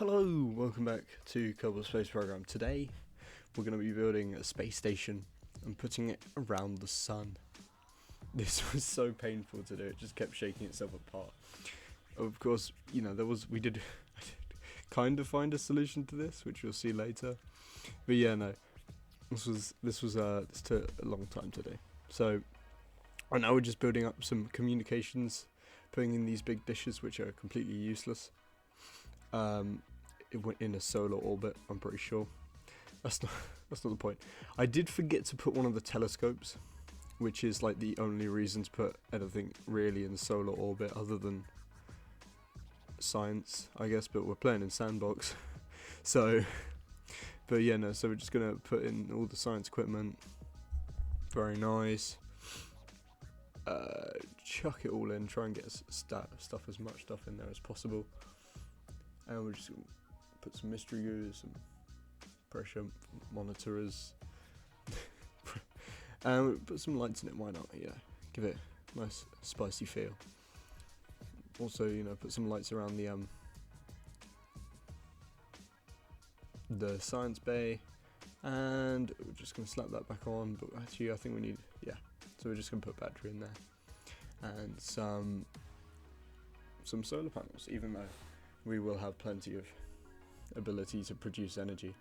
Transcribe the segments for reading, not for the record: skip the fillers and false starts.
Hello, welcome back to Kerbal Space Program. Today, we're going to be building a space station and putting it around the sun. This was so painful to do; it just kept shaking itself apart. Of course, we did kind of find a solution to this, which you'll see later. But yeah, no, this took a long time to do. So right now we're just building up some communications, putting in these big dishes, which are completely useless. It went in a solar orbit, I'm pretty sure. That's not the point. I did forget to put one of the telescopes, which is like the only reason to put anything really in solar orbit other than science, I guess, but we're playing in Sandbox. So we're just gonna put in all the science equipment. Very nice. Chuck it all in, try and get as much stuff in there as possible. And we're just gonna put some mystery goo, some pressure monitorers, and we'll put some lights in it. Why not? Yeah, give it a nice spicy feel. Also, put some lights around the science bay, and we're just gonna slap that back on. But actually, I think we need So we're just gonna put battery in there and some solar panels, even though we will have plenty of ability to produce energy.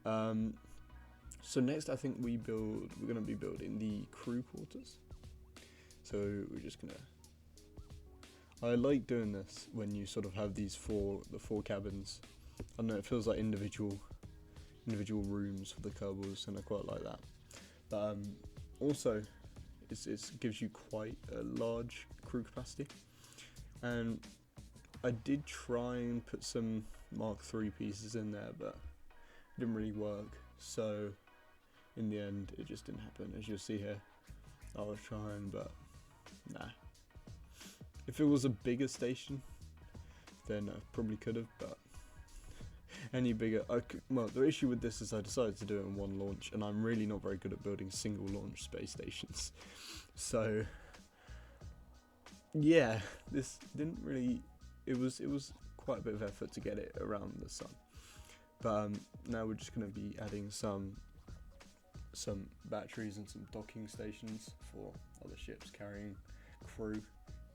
So next, I think we're going to be building the crew quarters. So we're just gonna. I like doing this when you sort of have the four cabins. I don't know, it feels like individual rooms for the kerbals, and I quite like that. But also, it gives you quite a large crew capacity, and I did try and put some Mark III pieces in there, but it didn't really work. So in the end, it just didn't happen. As you'll see here, I was trying, but nah. If it was a bigger station, then I probably could have, but any bigger, well, the issue with this is I decided to do it in one launch, and I'm really not very good at building single launch space stations. So yeah, this didn't really. It was quite a bit of effort to get it around the sun. But now we're just going to be adding some batteries and some docking stations for other ships carrying crew,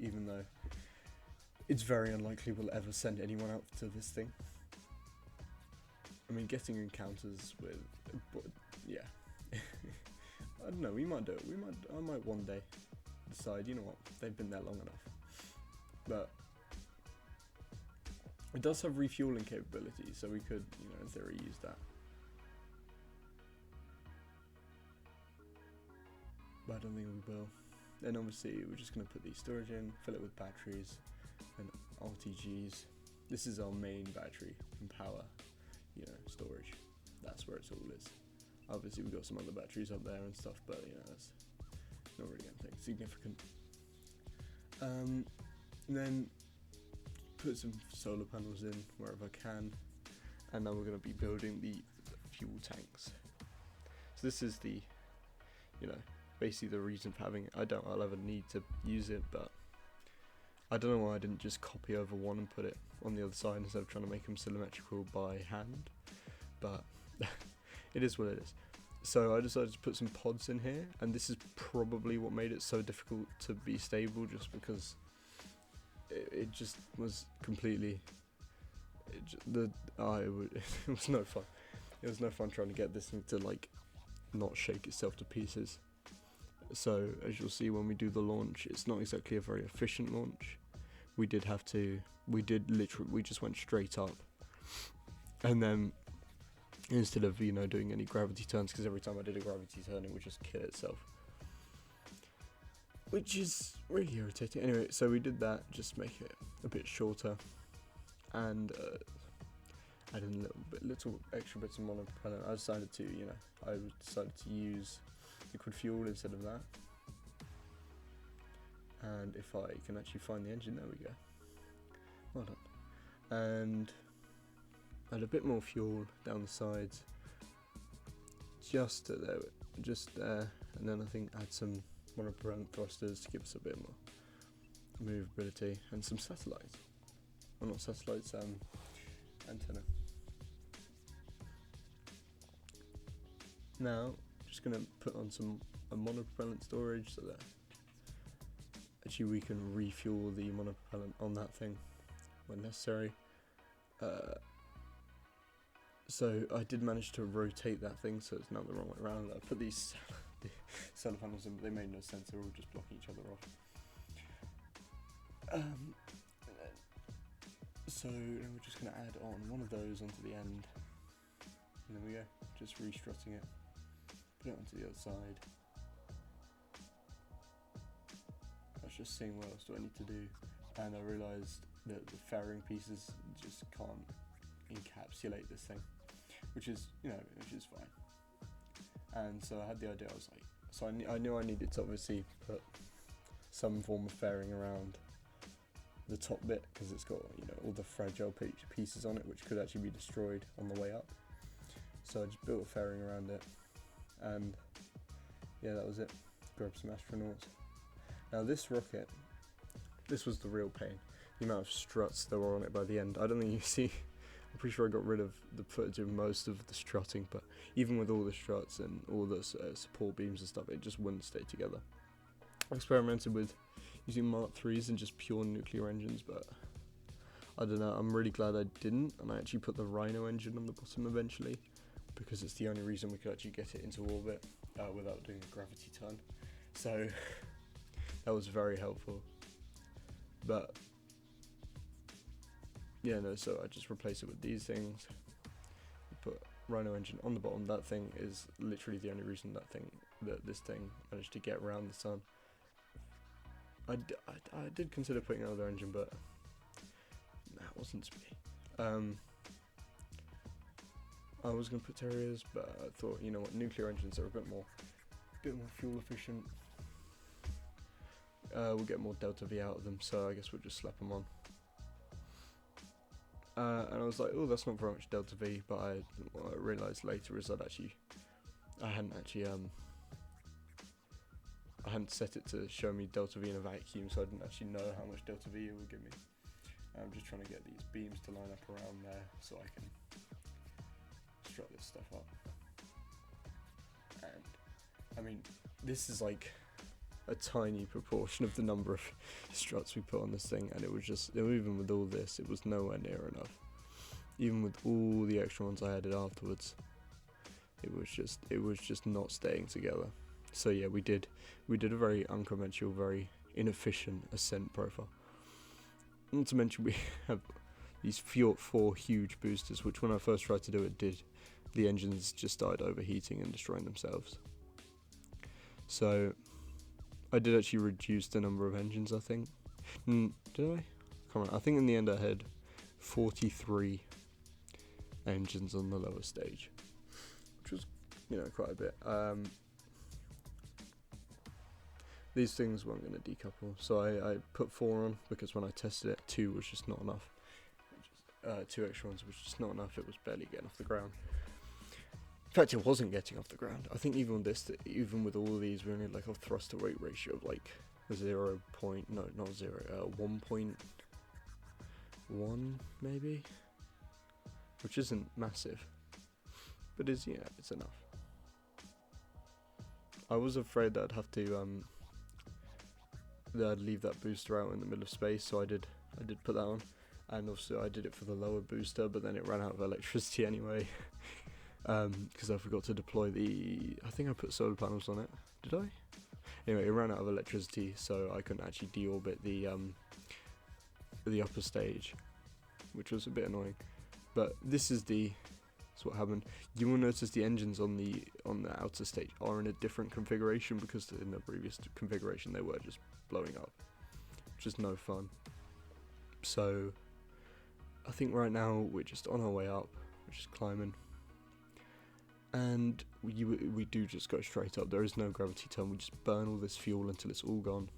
even though it's very unlikely we'll ever send anyone out to this thing. I mean, getting encounters with, but yeah. I don't know, we might do it. I might one day decide, you know what, they've been there long enough. But it does have refueling capability, so we could, in theory, use that. But I don't think we will. Then obviously we're just going to put the storage in, fill it with batteries and RTGs. This is our main battery and power, storage. That's where it all is. Obviously we've got some other batteries up there and stuff, but that's not really anything significant. And then put some solar panels in wherever I can, and now we're going to be building the fuel tanks. So this is the, basically the reason for having it. I doubt I'll ever need to use it, but I don't know why I didn't just copy over one and put it on the other side instead of trying to make them symmetrical by hand, but it is what it is. So I decided to put some pods in here, and this is probably what made it so difficult to be stable, just because it just was completely. It was no fun. It was no fun trying to get this thing to not shake itself to pieces. So as you'll see when we do the launch, it's not exactly a very efficient launch. We just went straight up, and then instead of doing any gravity turns, because every time I did a gravity turn it would just kill itself, which is really irritating. Anyway, so we did that, just make it a bit shorter, and add in little extra bits of monopropellant. I decided to use liquid fuel instead of that. And if I can actually find the engine, there we go. Well done. And add a bit more fuel down the sides, just there, and then I think add some monopropellant thrusters to give us a bit more movability, and some satellites. Well, not satellites, antenna. Now, just going to put on a monopropellant storage so that actually we can refuel the monopropellant on that thing when necessary. So I did manage to rotate that thing so it's now the wrong way around. I put these solar panels in, but they made no sense. They were all just blocking each other off. So we're just going to add on one of those onto the end, and there we go, just restrutting it, put it onto the other side. I was just seeing what else do I need to do, and I realised that the fairing pieces just can't encapsulate this thing, which is fine. And so I had the idea, I was like, so I knew I needed to obviously put some form of fairing around the top bit, because it's got all the fragile pieces on it which could actually be destroyed on the way up. So I just built a fairing around it, and yeah, that was it. Grabbed some astronauts. Now this rocket, this was the real pain, the amount of struts that were on it by the end. I don't think you see, I'm pretty sure I got rid of the footage of most of the strutting, but even with all the struts and all the support beams and stuff, it just wouldn't stay together. I experimented with using Mark IIIs and just pure nuclear engines, but I don't know, I'm really glad I didn't, and I actually put the Rhino engine on the bottom eventually, because it's the only reason we could actually get it into orbit without doing a gravity turn. So that was very helpful. But yeah, no, so I just replaced it with these things, put Rhino engine on the bottom. That thing is literally the only reason that this thing managed to get around the sun. I did consider putting another engine, but that wasn't to be. I was going to put Terriers, but I thought, you know what, nuclear engines are a bit more fuel efficient. We'll get more delta V out of them, so I guess we'll just slap them on. And I was like, oh, that's not very much delta V, but what I realised later is that I hadn't set it to show me delta V in a vacuum, so I didn't actually know how much delta V it would give me. I'm just trying to get these beams to line up around there so I can strut this stuff up. And I mean, this is like a tiny proportion of the number of struts we put on this thing, and it was just, even with all this, it was nowhere near enough. Even with all the extra ones I added afterwards, it was just not staying together. So yeah, we did a very unconventional, very inefficient ascent profile. Not to mention we have these 4 huge boosters, which when I first tried to do it, the engines just started overheating and destroying themselves. So I did actually reduce the number of engines, I think. Did I? Come on, I think in the end I had 43 engines on the lower stage, which was, quite a bit. These things weren't going to decouple, so I put 4 on, because when I tested it, 2 was just not enough. 2 extra ones was just not enough. It was barely getting off the ground. In fact, it wasn't getting off the ground. I think even with all of these, we only had like a thrust to weight ratio of like 1.1 maybe, which isn't massive, but it's enough. I was afraid that I'd have to that I'd leave that booster out in the middle of space, so I did put that on, and also I did it for the lower booster, but then it ran out of electricity anyway. Because I forgot to deploy I think I put solar panels on it, did I? Anyway, it ran out of electricity, so I couldn't actually deorbit the upper stage, which was a bit annoying. But this is what happened. You will notice the engines on the outer stage are in a different configuration, because in the previous configuration they were just blowing up, which is no fun. So I think right now we're just on our way up, we're just climbing. And we do just go straight up. There is no gravity turn. We just burn all this fuel until it's all gone,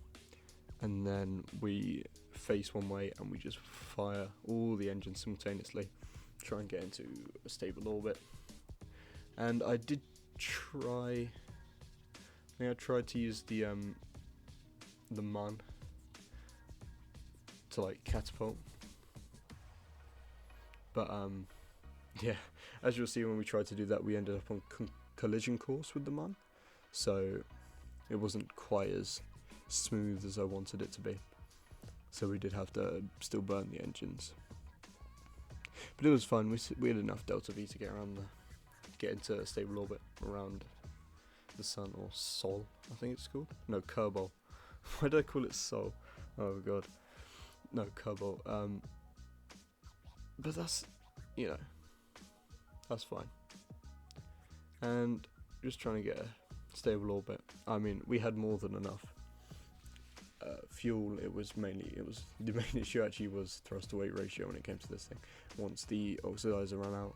and then we face one way and we just fire all the engines simultaneously, try and get into a stable orbit. And I tried to use the MUN to like catapult, But yeah, as you'll see when we tried to do that, we ended up on collision course with the Mun, so it wasn't quite as smooth as I wanted it to be. So we did have to still burn the engines, but it was fun. We had enough delta V to get into a stable orbit around the sun, or Sol, I think it's called. No, kerbol. Why did I call it Sol? Oh god. No, kerbol. But that's, that's fine. And just trying to get a stable orbit. I mean, we had more than enough fuel. The main issue actually was thrust to weight ratio when it came to this thing. Once the oxidizer ran out,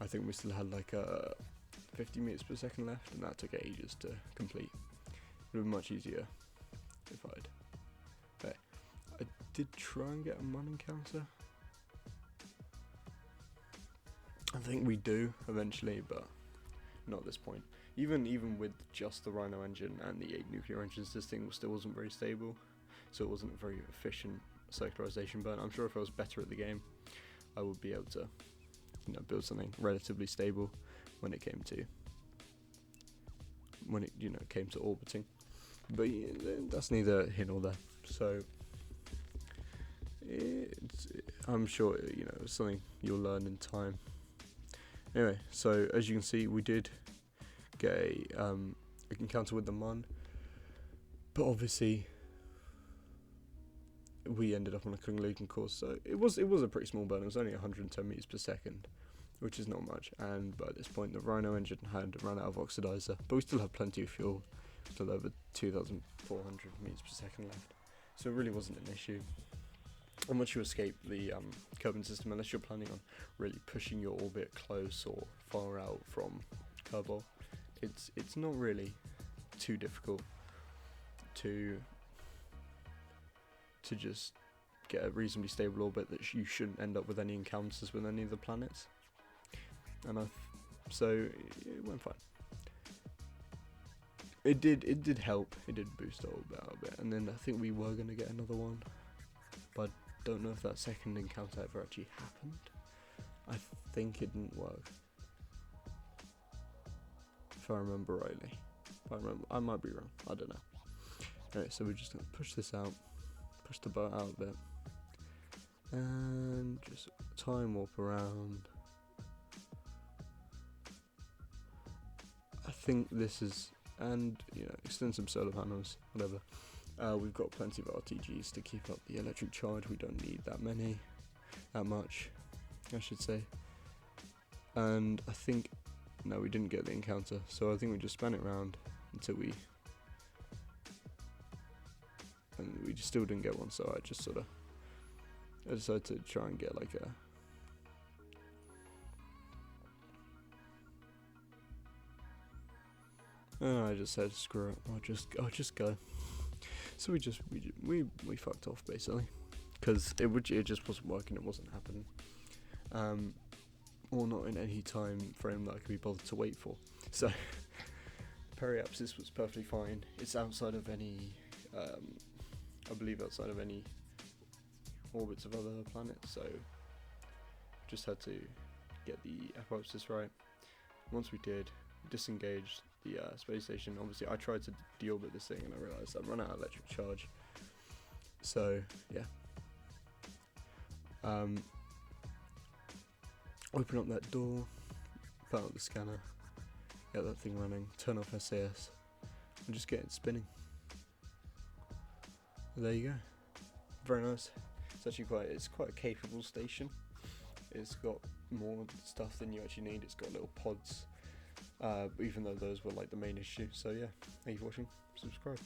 I think we still had like 50 meters per second left, and that took ages to complete. It would be much easier if I did try and get a Mun encounter. I think we do eventually, but not at this point. Even with just the Rhino engine and the 8 nuclear engines, this thing still wasn't very stable, so it wasn't a very efficient circularization burn. I'm sure if I was better at the game, I would be able to build something relatively stable when it came to orbiting. But that's neither here nor there. So I'm sure it's something you'll learn in time. Anyway, so as you can see, we did get a encounter with the Mun, but obviously we ended up on a collision course, so it was a pretty small burn. It was only 110 meters per second, which is not much, and by this point the Rhino engine had run out of oxidizer, but we still have plenty of fuel, still over 2,400 meters per second left, so it really wasn't an issue. And once you escape the Kerbin system, unless you're planning on really pushing your orbit close or far out from kerbol, it's not really too difficult to just get a reasonably stable orbit that you shouldn't end up with any encounters with any of the planets. And so it went fine. It did help. It did boost our orbit out a bit, and then I think we were gonna get another one, but I don't know if that second encounter ever actually happened. I think it didn't work, if I remember rightly. I might be wrong. I don't know. Alright, so we're just gonna push this out, push the boat out a bit, and just time warp around. I think this is, and extend some solar panels, whatever. We've got plenty of RTGs to keep up the electric charge. We don't need that much, I should say. And I think, no, we didn't get the encounter, so I think we just span it round until we just still didn't get one. So I decided to try and get like a I just said screw it, I'll just go. So we fucked off basically, because it just wasn't working, it wasn't happening, or not in any time frame that I could be bothered to wait for. So periapsis was perfectly fine. It's outside of any, I believe outside of any orbits of other planets. So just had to get the apoapsis right. Once we did, we disengaged the space station. Obviously I tried to deorbit this thing and I realised I'd run out of electric charge, so yeah, open up that door, put out the scanner, get that thing running, turn off SAS, and just get it spinning. There you go. Very nice. It's quite a capable station. It's got more stuff than you actually need. It's got little pods, even though those were like the main issue. So yeah, thank you for watching. Subscribe.